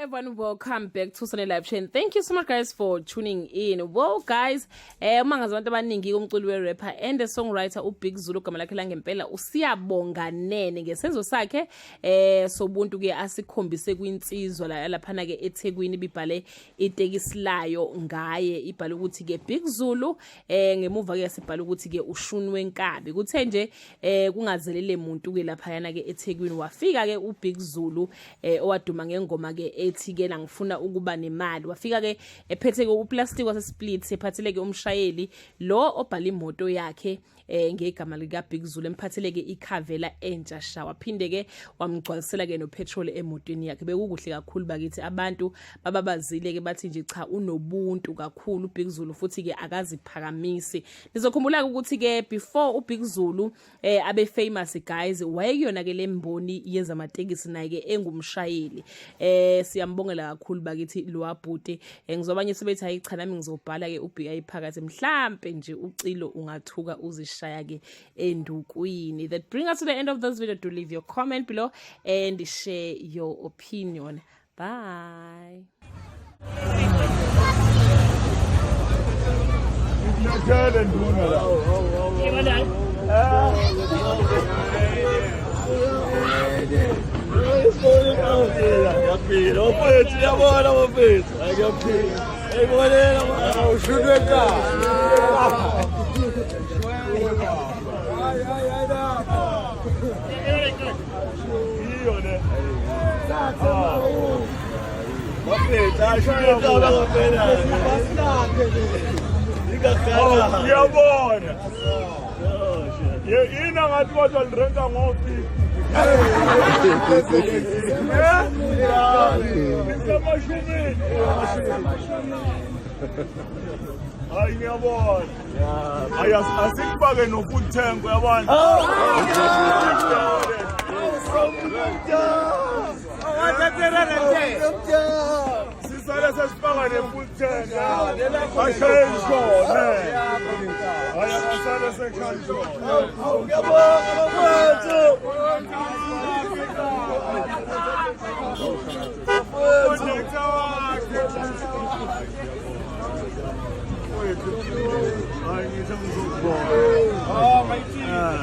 everyone, welcome back to Sunday Live Chain. Thank you so much guys for tuning in. Well guys, umangazi abantu abaningi umculi we-rapper and the songwriter uBig Zulu gama lakhe langempela usiyabonga nene ngesenzo sakhe sobuntu ke asikhombise kwinsizwa laphana ke eThekwini bibhale itekisilayo ngaye ibhale ukuthi ke Big Zulu ngemuva ke sibhale ukuthi ke ushunwe nkabi kuthe nje kungazelele umuntu ke laphayana ke eThekwini wafika ke uBig Zulu owaduma ngengoma ke ethi ke ngifuna ukuba nemali wafika ke ephethe ke uplastic wasesplit sephathele ke umshayeli lo obhala imoto yakhe ngegama lika Big Zulu emphathele ke ikhavela entsha sha waphinde ke wamgcwalisela ke no petrol emotweni yakhe bekukuhle kakhulu bakithi abantu bababazile ke bathi nje cha unobuntu kakhulu Big Zulu futhi ke akaziphakamisi nizokhumbula ukuthi ke before uBig Zulu abe famous guys wayekuyona ke lemboni yenza amatekisi naye ke engumshayeli siyambongela kakhulu bakithi lo abhuti ngizobanye sebethi hayi cha nami ngizobhala ke uBI phakathi mhlambe nje ucilo ungathuka uzishaya ke endukwini. That bring us to the end of this video. Do leave your comment below and share your opinion. Bye. Hayi ngiyabona. Hayi asikubake nokuthenga yabona. Sisale sesifaka nekuthenga. Ashenjo ne. Hayi asale sekhanjo. Ngiyabona mfethu. Oh, my God.